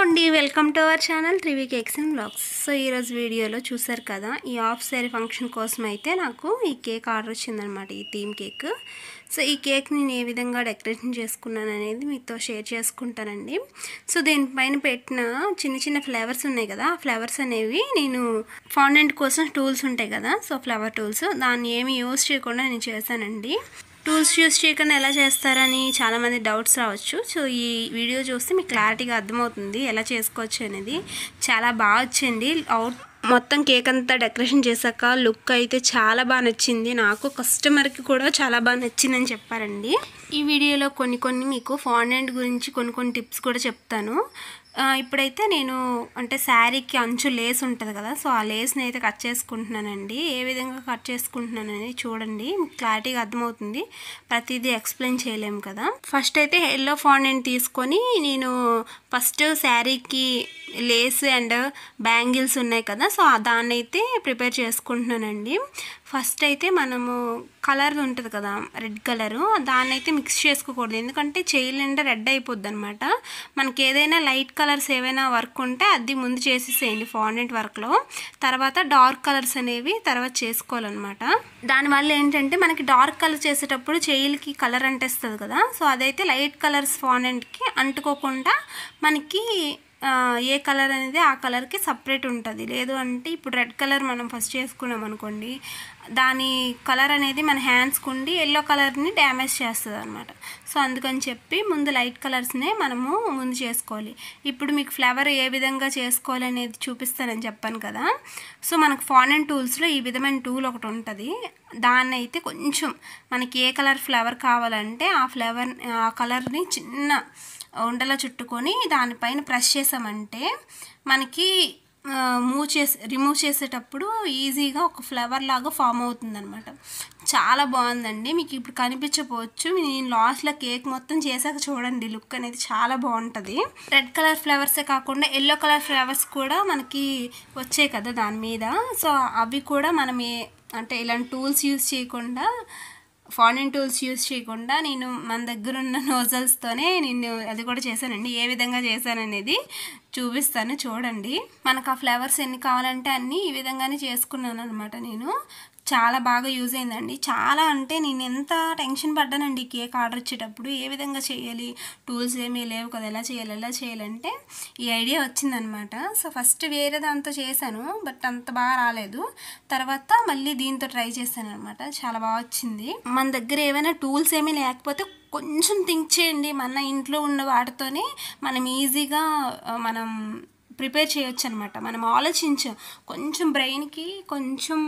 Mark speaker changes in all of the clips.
Speaker 1: అండి welcome to our channel 3V cakes and blogs. So ఈరోజు వీడియోలో చూసారు కదా, ఈ హాఫ్ సారీ ఫంక్షన్ కోసం అయితే నాకు ఈ కేక్ ఆర్డర్ వచ్చిందనమాట, ఈ థీమ్ కేక్. సో ఈ కేక్ నేను ఏ విధంగా డెకరేషన్ చేసుకున్నాను అనేది మీతో షేర్ చేసుకుంటానండి. సో దీనిపైన పెట్టిన చిన్న చిన్న ఫ్లవర్స్ ఉన్నాయి కదా, ఆ ఫ్లవర్స్ అనేవి నేను ఫాండెంట్ కోసం టూల్స్ ఉంటాయి కదా, సో ఫ్లవర్ టూల్స్, దాన్ని ఏమి యూజ్ చేయకుండా నేను చేశానండి. టూల్స్ యూస్ చేయకుండా ఎలా చేస్తారని చాలామంది డౌట్స్ రావచ్చు. సో ఈ వీడియో చూస్తే మీకు క్లారిటీగా అర్థమవుతుంది ఎలా చేసుకోవచ్చు అనేది. చాలా బాగా వచ్చింది. మొత్తం కేక్ అంతా డెకరేషన్ చేశాక లుక్ అయితే చాలా బాగా నచ్చింది. నాకు కస్టమర్కి కూడా చాలా బాగా నచ్చిందని చెప్పారండి. ఈ వీడియోలో కొన్ని మీకు ఫాండెంట్ గురించి కొన్ని టిప్స్ కూడా చెప్తాను. ఇప్పుడైతే నేను అంటే శారీకి అంచు లేస్ ఉంటుంది కదా, సో ఆ లేస్ని అయితే కట్ చేసుకుంటున్నానండి. ఏ విధంగా కట్ చేసుకుంటున్నానని చూడండి, మీకు క్లారిటీగా అర్థమవుతుంది. ప్రతిదీ ఎక్స్ప్లెయిన్ చేయలేము కదా. ఫస్ట్ అయితే ఎల్లో ఫాండెంట్ తీసుకొని నేను ఫస్ట్ శారీకి లేస్ అండ్ బ్యాంగిల్స్ ఉన్నాయి కదా, సో దాన్ని అయితే ప్రిపేర్ చేసుకుంటున్నానండి. ఫస్ట్ అయితే మనము కలర్ ఉంటుంది కదా, రెడ్ కలరు, దాన్ని అయితే మిక్స్ చేసుకోకూడదు, ఎందుకంటే చేయలేంటే రెడ్ అయిపోద్ది అనమాట. మనకి ఏదైనా లైట్ కలర్స్ ఏవైనా వర్క్ ఉంటే అది ముందు చేసేసేయండి ఫాండెంట్ వర్క్లో, తర్వాత డార్క్ కలర్స్ అనేవి తర్వాత చేసుకోవాలన్నమాట. దానివల్ల ఏంటంటే మనకి డార్క్ కలర్ చేసేటప్పుడు చేయిలకి కలర్ అంటేస్తుంది కదా, సో అదైతే లైట్ కలర్స్ ఫాండెంట్కి అంటుకోకుండా మనకి ఏ కలర్ అనేది ఆ కలర్కి సపరేట్ ఉంటుంది. లేదు అంటే ఇప్పుడు రెడ్ కలర్ మనం ఫస్ట్ చేసుకున్నాం అనుకోండి, దాని కలర్ అనేది మన హ్యాండ్స్కి ఉండి ఎల్లో కలర్ని డ్యామేజ్ చేస్తుంది అనమాట. సో అందుకని చెప్పి ముందు లైట్ కలర్స్నే మనము ముందు చేసుకోవాలి. ఇప్పుడు మీకు ఫ్లవర్ ఏ విధంగా చేసుకోవాలి అనేది చూపిస్తానని చెప్పాను కదా. సో మనకు ఫాండెంట్ టూల్స్లో ఈ విధమైన టూల్ ఒకటి ఉంటుంది. దాన్ని అయితే కొంచెం మనకి ఏ కలర్ ఫ్లవర్ కావాలంటే ఆ కలర్ని చిన్న ఉండలా చుట్టుకొని దానిపైన ప్రెస్ చేసామంటే మనకి రిమూవ్ చేసేటప్పుడు ఈజీగా ఒక ఫ్లవర్ లాగా ఫామ్ అవుతుంది అనమాట. చాలా బాగుందండి. మీకు ఇప్పుడు కనిపించకపోవచ్చు, నేను లాస్ట్లో కేక్ మొత్తం చేశాక చూడండి, లుక్ అనేది చాలా బాగుంటుంది. రెడ్ కలర్ ఫ్లవర్సే కాకుండా ఎల్లో కలర్ ఫ్లవర్స్ కూడా మనకి వచ్చాయి కదా దాని మీద, సో అవి కూడా మనం అంటే ఇలాంటి టూల్స్ యూజ్ చేయకుండా, ఫాండెంట్ టూల్స్ యూజ్ చేయకుండా నేను మన దగ్గర ఉన్న నోజల్స్తోనే నేను అది కూడా చేశానండి. ఏ విధంగా చేశాననేది చూపిస్తాను చూడండి. మనకు ఆ ఫ్లవర్స్ ఎన్ని కావాలంటే అన్నీ ఈ విధంగానే చేసుకున్నాను అనమాట. నేను చాలా బాగా యూజ్ అయిందండి. చాలా అంటే నేను ఎంత టెన్షన్ పడ్డానండి కేక్ ఆర్డర్ ఇచ్చేటప్పుడు, ఏ విధంగా చేయాలి, టూల్స్ ఏమీ లేవు కదా, ఎలా చేయాలంటే ఈ ఐడియా వచ్చిందనమాట. సో ఫస్ట్ వేరే దాంతో చేశాను, బట్ అంత బాగా రాలేదు. తర్వాత మళ్ళీ దీంతో ట్రై చేశాను అనమాట. చాలా బాగా వచ్చింది. మన దగ్గర ఏమైనా టూల్స్ ఏమీ లేకపోతే కొంచెం థింక్ చేయండి, మన ఇంట్లో ఉన్న వాటితోనే మనం ఈజీగా మనం ప్రిపేర్ చేయొచ్చు అనమాట. మనం ఆలోచించాం, కొంచెం బ్రెయిన్కి కొంచెం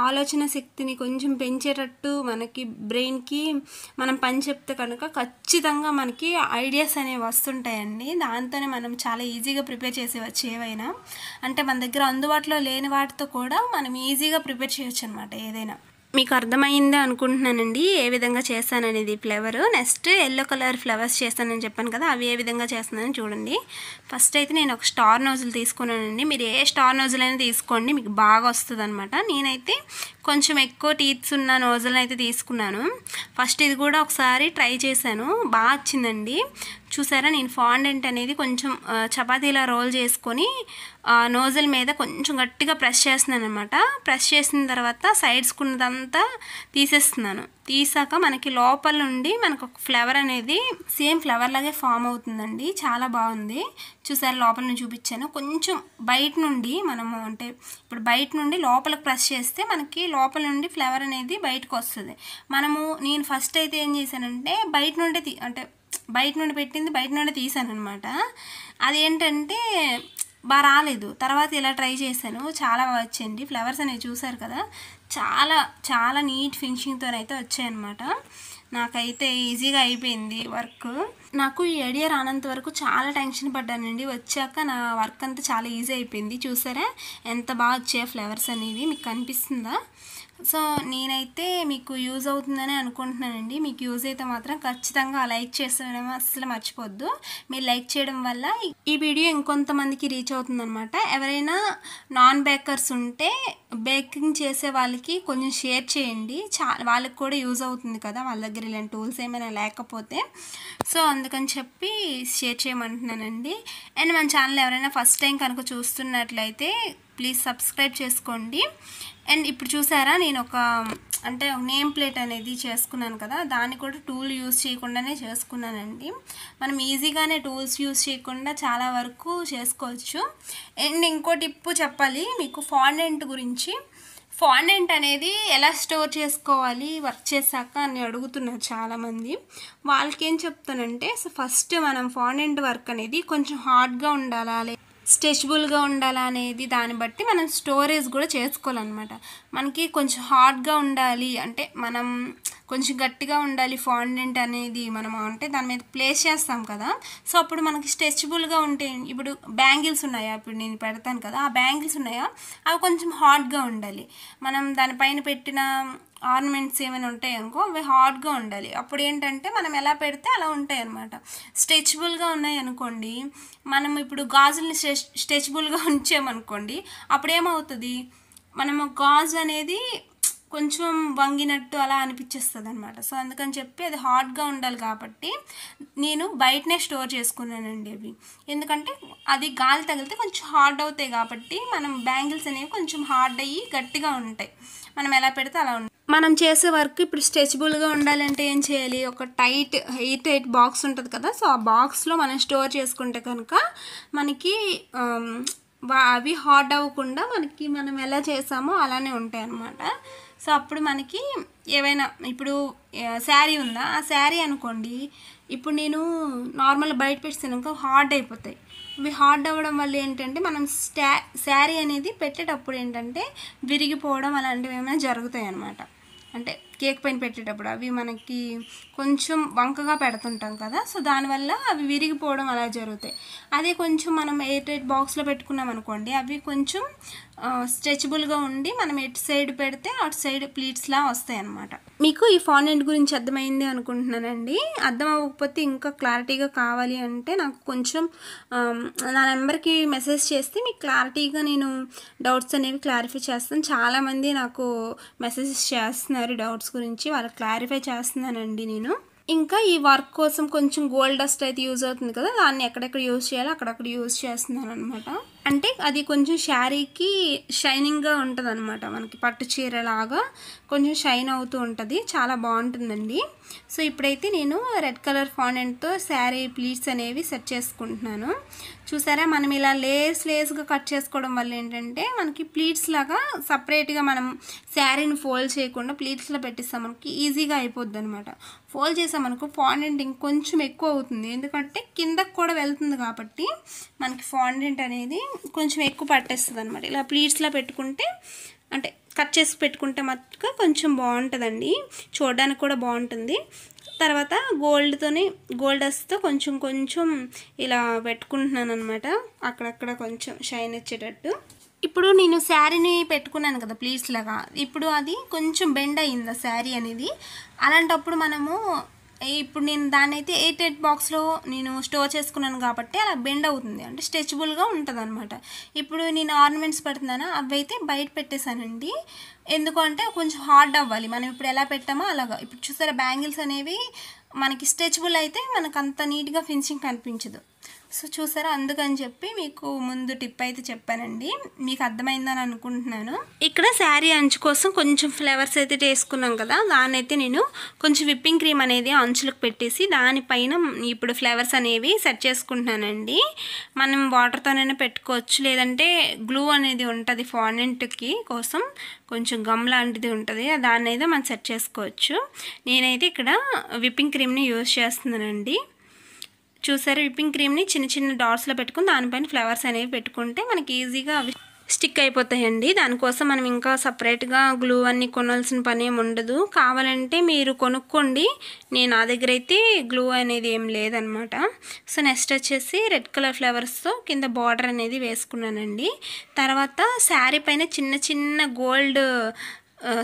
Speaker 1: ఆలోచన శక్తిని కొంచెం పెంచేటట్టు మనకి బ్రెయిన్కి మనం పని చెప్తే కనుక ఖచ్చితంగా మనకి ఐడియాస్ అనేవి వస్తుంటాయండి. దాంతోనే మనం చాలా ఈజీగా ప్రిపేర్ చేసేవచ్చు. ఏవైనా అంటే మన దగ్గర అందుబాటులో లేని వాటితో కూడా మనం ఈజీగా ప్రిపేర్ చేయొచ్చు అనమాట. ఏదైనా మీకు అర్థమైందే అనుకుంటున్నానండి ఏ విధంగా చేస్తాననేది. Flavour next yellow colour flowers చేస్తానని చెప్పాను కదా, అవి ఏ విధంగా చేస్తున్నానని చూడండి. ఫస్ట్ అయితే నేను ఒక స్టార్ నోజులు తీసుకున్నానండి. మీరు ఏ స్టార్ నోజుల్ అయినా తీసుకోండి, మీకు బాగా వస్తుంది అనమాట. నేనైతే కొంచెం ఎక్కువ టీత్స్ ఉన్న నోజులను అయితే తీసుకున్నాను. ఫస్ట్ ఇది కూడా ఒకసారి ట్రై చేశాను, బాగా వచ్చిందండి. చూసారా, నేను ఫాండెంట్ అనేది కొంచెం చపాతీలా రోల్ చేసుకొని నోజల్ మీద కొంచెం గట్టిగా ప్రెస్ చేస్తున్నాను అనమాట. ప్రెస్ చేసిన తర్వాత సైడ్స్కి ఉన్నదంతా తీసేస్తున్నాను. తీసాక మనకి లోపల నుండి మనకు ఒక ఫ్లవర్ అనేది సేమ్ ఫ్లవర్ లాగే ఫామ్ అవుతుందండి. చాలా బాగుంది. చూసారు, లోపల నుంచి చూపించాను. కొంచెం బయట నుండి మనము అంటే ఇప్పుడు బయట నుండి లోపలికి ప్రెస్ చేస్తే మనకి లోపల నుండి ఫ్లవర్ అనేది బయటకు వస్తుంది. నేను ఫస్ట్ అయితే ఏం చేశానంటే బయట నుండి పెట్టింది బయట నుండి తీసాను అనమాట. అదేంటంటే బాగా రాలేదు. తర్వాత ఇలా ట్రై చేశాను, చాలా బాగా వచ్చింది. ఫ్లవర్స్ అనేవి చూసారు కదా, చాలా చాలా నీట్ ఫినిషింగ్తో అయితే వచ్చాయన్నమాట. నాకైతే ఈజీగా అయిపోయింది వర్క్. నాకు ఈ ఐడియా రానంత వరకు చాలా టెన్షన్ పడ్డానండి. వచ్చాక నా వర్క్ అంతా చాలా ఈజీ అయిపోయింది. చూసారా ఎంత బాగా వచ్చాయి ఫ్లవర్స్ అనేవి, మీకు కనిపిస్తుందా? సో నేనైతే మీకు యూజ్ అవుతుందని అనుకుంటున్నానండి. మీకు యూజ్ అయితే మాత్రం ఖచ్చితంగా లైక్ చేసడం అస్సలు మర్చిపోద్దు. మీరు లైక్ చేయడం వల్ల ఈ వీడియో ఇంకొంతమందికి రీచ్ అవుతుందన్నమాట. ఎవరైనా నాన్ బేకర్స్ ఉంటే బేకింగ్ చేసే వాళ్ళకి కొంచెం షేర్ చేయండి. వాళ్ళకి కూడా యూజ్ అవుతుంది కదా, వాళ్ళ దగ్గర ఇలాంటి టూల్స్ ఏమైనా లేకపోతే. సో అందుకని చెప్పి షేర్ చేయమంటున్నానండి. అండ్ మన ఛానల్ ఎవరైనా ఫస్ట్ టైం కనుక చూస్తున్నట్లయితే ప్లీజ్ సబ్స్క్రైబ్ చేసుకోండి. అండ్ ఇప్పుడు చూసారా, నేను ఒక నేమ్ ప్లేట్ అనేది చేసుకున్నాను కదా, దాన్ని కూడా టూల్ యూజ్ చేయకుండానే చేసుకున్నానండి. మనం ఈజీగానే టూల్స్ యూజ్ చేయకుండా చాలా వరకు చేసుకోవచ్చు. అండ్ ఇంకో టిప్పు చెప్పాలి మీకు ఫాండెంట్ గురించి. ఫాండెంట్ అనేది ఎలా స్టోర్ చేసుకోవాలి వర్క్ చేశాక అని అడుగుతున్నారు చాలామంది. వాళ్ళకి ఏం చెప్తానంటే, సో ఫస్ట్ మనం ఫాండెంట్ వర్క్ అనేది కొంచెం హార్డ్గా ఉండాలా, స్ట్రెచబుల్గా ఉండాలా అనేది దాన్ని బట్టి మనం స్టోరేజ్ కూడా చేసుకోవాలన్నమాట. మనకి కొంచెం హార్డ్గా ఉండాలి అంటే మనం కొంచెం గట్టిగా ఉండాలి ఫాండెంట్ అనేది మనం అంటే దాని మీద ప్లేస్ చేస్తాం కదా. సో అప్పుడు మనకి స్ట్రెచబుల్గా ఉంటే, ఇప్పుడు బ్యాంగిల్స్ ఉన్నాయా, ఇప్పుడు నేను పెడతాను కదా, ఆ బ్యాంగిల్స్ ఉన్నాయా అవి కొంచెం హార్డ్గా ఉండాలి. మనం దానిపైన పెట్టిన ఆర్నమెంట్స్ ఏమైనా ఉంటాయి అనుకో, అవి హార్డ్గా ఉండాలి. అప్పుడు ఏంటంటే మనం ఎలా పెడితే అలా ఉంటాయి అన్నమాట. స్ట్రెచబుల్గా ఉన్నాయి అనుకోండి, మనం ఇప్పుడు గాజుల్ని స్ట్రెచబుల్గా ఉంచామనుకోండి, అప్పుడు ఏమవుతుంది, మనము గాజు అనేది కొంచెం వంగినట్టు అలా అనిపించేస్తుంది అనమాట. సో అందుకని చెప్పి అది హార్డ్గా ఉండాలి కాబట్టి నేను బయటనే స్టోర్ చేసుకున్నానండి అవి. ఎందుకంటే అది గాలి తగిలితే కొంచెం హార్డ్ అవుతాయి కాబట్టి మనం బ్యాంగిల్స్ అనేవి కొంచెం హార్డ్ అయ్యి గట్టిగా ఉంటాయి. మనం ఎలా పెడితే అలా ఉంటుంది. మనం చేసే వర్క్ ఇప్పుడు స్ట్రెచబుల్గా ఉండాలంటే ఏం చేయాలి, ఒక ఎయిర్ టైట్ బాక్స్ ఉంటుంది కదా, సో ఆ బాక్స్లో మనం స్టోర్ చేసుకుంటే కనుక మనకి అవి హార్డ్ అవ్వకుండా మనకి మనం ఎలా చేసామో అలానే ఉంటాయి అన్నమాట. సో అప్పుడు మనకి ఏవైనా ఇప్పుడు శారీ ఉందా, ఆ శారీ అనుకోండి, ఇప్పుడు నేను నార్మల్ బయట పెట్టినాక హార్డ్ అయిపోతాయి. ఇవి హార్డ్ అవ్వడం వల్ల ఏంటంటే మనం శారీ అనేది పెట్టేటప్పుడు ఏంటంటే విరిగిపోవడం అలాంటివి ఏమైనా జరుగుతాయి అన్నమాట. అంటే కేక్ పైన పెట్టేటప్పుడు అవి మనకి కొంచెం వంకగా పెడుతుంటాం కదా, సో దానివల్ల అవి విరిగిపోవడం అలా జరుగుతాయి. అదే కొంచెం మనం ఎయిర్ టైట్ బాక్స్లో పెట్టుకున్నాం అనుకోండి, అవి కొంచెం స్ట్రెచబుల్గా ఉండి మనం ఎటు సైడ్ పెడితే అటు సైడ్ ప్లీట్స్లా వస్తాయి అన్నమాట. మీకు ఈ ఫాండెంట్ గురించి అర్థమైంది అనుకుంటున్నానండి. అర్థం అవ్వకపోతే ఇంకా క్లారిటీగా కావాలి అంటే నాకు కొంచెం నా నెంబర్కి మెసేజ్ చేస్తే మీకు క్లారిటీగా నేను డౌట్స్ అనేవి క్లారిఫై చేస్తాను. చాలామంది నాకు మెసేజెస్ చేస్తున్నారు డౌట్స్ గురించి, వాళ్ళకి క్లారిఫై చేస్తున్నానండి నేను. ఇంకా ఈ వర్క్ కోసం కొంచెం గోల్డ్ డస్ట్ అయితే యూజ్ అవుతుంది కదా, దాన్ని ఎక్కడెక్కడ యూజ్ చేయాలో అక్కడక్కడ యూజ్ చేస్తున్నాను అనమాట. అంటే అది కొంచెం శారీకి షైనింగ్గా ఉంటుంది అనమాట, మనకి పట్టు చీరలాగా కొంచెం షైన్ అవుతూ ఉంటుంది, చాలా బాగుంటుందండి. సో ఇప్పుడైతే నేను రెడ్ కలర్ ఫాండెంట్తో శారీ ప్లీట్స్ అనేవి సెట్ చేసుకుంటున్నాను. చూసారా, మనం ఇలా లేస్గా కట్ చేసుకోవడం వల్ల ఏంటంటే మనకి ప్లీట్స్ లాగా సపరేట్గా మనం శారీని ఫోల్డ్ చేయకుండా ప్లీట్స్లో పెట్టిస్తాం, మనకి ఈజీగా అయిపోద్ది అనమాట. ఫోల్డ్ చేసామనుకో ఫాండెంట్ ఇంకొంచెం ఎక్కువ అవుతుంది, ఎందుకంటే కిందకు కూడా వెళ్తుంది కాబట్టి మనకి ఫాండెంట్ అనేది కొంచెం ఎక్కువ పట్టేస్తుంది అనమాట. ఇలా ప్లీట్స్లో పెట్టుకుంటే అంటే కట్ చేసి పెట్టుకుంటే మట్టుగా కొంచెం బాగుంటుందండి, చూడడానికి కూడా బాగుంటుంది. తర్వాత గోల్డ్ డస్ట్తో కొంచెం ఇలా పెట్టుకుంటున్నాను అనమాట, అక్కడక్కడ కొంచెం షైన్ వచ్చేటట్టు. ఇప్పుడు నేను శారీని పెట్టుకున్నాను కదా ప్లీట్స్ లాగా, ఇప్పుడు అది కొంచెం బెండ్ అయ్యింది శారీ అనేది. అలాంటప్పుడు మనము ఇప్పుడు నేను దాన్ని అయితే ఎయిర్ టైట్ బాక్స్లో నేను స్టోర్ చేసుకున్నాను కాబట్టి అలా బెండ్ అవుతుంది, అంటే స్ట్రెచబుల్గా ఉంటుంది అనమాట. ఇప్పుడు నేను ఆర్నమెంట్స్ పెడుతున్నాను, అవి అయితే బయట పెట్టేశానండి. ఎందుకంటే కొంచెం హార్డ్ అవ్వాలి, మనం ఇప్పుడు ఎలా పెట్టామో అలాగా. ఇప్పుడు చూసారా, బ్యాంగిల్స్ అనేవి మనకి స్ట్రెచబుల్ అయితే మనకు అంత నీట్గా ఫినిషింగ్ కనిపించదు. సో చూసారా, అందుకని చెప్పి మీకు ముందు టిప్ అయితే చెప్పానండి, మీకు అర్థమైందని అనుకుంటున్నాను. ఇక్కడ శారీ అంచు కోసం కొంచెం ఫ్లవర్స్ అయితే వేసుకున్నాం కదా, దాన్ని అయితే నేను కొంచెం విప్పింగ్ క్రీమ్ అనేది అంచులకు పెట్టేసి దానిపైన ఇప్పుడు ఫ్లవర్స్ అనేవి సెట్ చేసుకుంటున్నానండి. మనం వాటర్తోనైనా పెట్టుకోవచ్చు, లేదంటే గ్లూ అనేది ఉంటుంది ఫాండెంట్కి కోసం, కొంచెం గమ్ లాంటిది ఉంటుంది, దాన్ని అయితే మనం సెట్ చేసుకోవచ్చు. నేనైతే ఇక్కడ విప్పింగ్ క్రీమ్ని యూజ్ చేస్తున్నానండి. చూసారా, విప్పింగ్ క్రీమ్ని చిన్న డాట్స్లో పెట్టుకుని దానిపైన ఫ్లవర్స్ అనేవి పెట్టుకుంటే మనకి ఈజీగా అవి స్టిక్ అయిపోతాయండి. దానికోసం మనం ఇంకా సపరేట్గా గ్లూ అన్నీ కొనాల్సిన పని ఏమి ఉండదు, కావాలంటే మీరు కొనుక్కోండి. నా దగ్గర అయితే గ్లూ అనేది ఏం లేదనమాట. సో నెక్స్ట్ వచ్చేసి రెడ్ కలర్ ఫ్లవర్స్తో కింద బార్డర్ అనేది వేసుకున్నానండి. తర్వాత శారీ పైన చిన్న గోల్డ్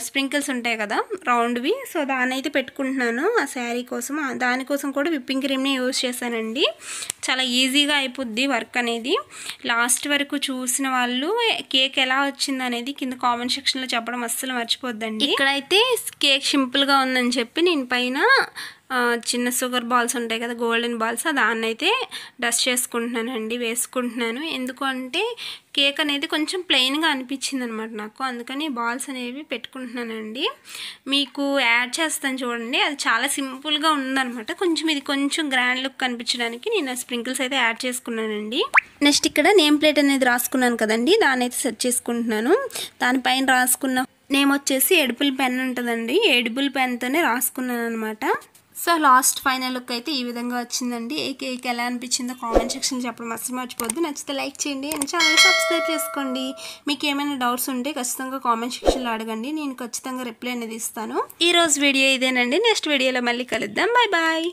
Speaker 1: స్ప్రింకిల్స్ ఉంటాయి కదా రౌండ్వి, సో దాన్ని అయితే పెట్టుకుంటున్నాను ఆ శారీ కోసం. దానికోసం కూడా విప్పింగ్ క్రీమ్ని యూజ్ చేశానండి. చాలా ఈజీగా అయిపోద్ది వర్క్ అనేది. లాస్ట్ వరకు చూసిన వాళ్ళు కేక్ ఎలా వచ్చింది అనేది కింద కామెంట్ సెక్షన్లో చెప్పడం అస్సలు మర్చిపోద్దండి. ఇక్కడైతే కేక్ సింపుల్గా ఉందని చెప్పి నేను పైన చిన్న షుగర్ బాల్స్ ఉంటాయి కదా, గోల్డెన్ బాల్స్, దాన్ని అయితే డస్ట్ చేసుకుంటున్నానండి, వేసుకుంటున్నాను. ఎందుకంటే కేక్ అనేది కొంచెం ప్లెయిన్గా అనిపించింది అనమాట నాకు, అందుకని బాల్స్ అనేవి పెట్టుకుంటున్నానండి. మీకు యాడ్ చేస్తాను చూడండి, అది చాలా సింపుల్గా ఉందనమాట. ఇది కొంచెం గ్రాండ్ లుక్ కనిపించడానికి నేను స్ప్రింకిల్స్ అయితే యాడ్ చేసుకున్నానండి. నెక్స్ట్ ఇక్కడ నేమ్ ప్లేట్ అనేది రాసుకున్నాను కదండి, దాన్ని అయితే సెట్ చేసుకుంటున్నాను. దానిపైన రాసుకున్న నేమ్ వచ్చేసి ఎడిబుల్ పెన్ ఉంటుందండి, ఎడిబుల్ పెన్తోనే రాసుకున్నాను అనమాట. సో లాస్ట్ ఫైనల్ లుక్ అయితే ఈ విధంగా వచ్చిందండి. ఏ కేక్ ఎలా అనిపించిందో కామెంట్ సెక్షన్ చెప్పడం అస్సలు మర్చిపోద్దు. నచ్చితే లైక్ చేయండి అండ్ ఛానల్ సబ్స్క్రైబ్ చేసుకోండి. మీకు ఏమైనా డౌట్స్ ఉంటే ఖచ్చితంగా కామెంట్ సెక్షన్లో అడగండి, నేను ఖచ్చితంగా రిప్లై అనేది ఇస్తాను. ఈరోజు వీడియో ఇదేనండి, నెక్స్ట్ వీడియోలో మళ్ళీ కలుద్దాం. Bye bye.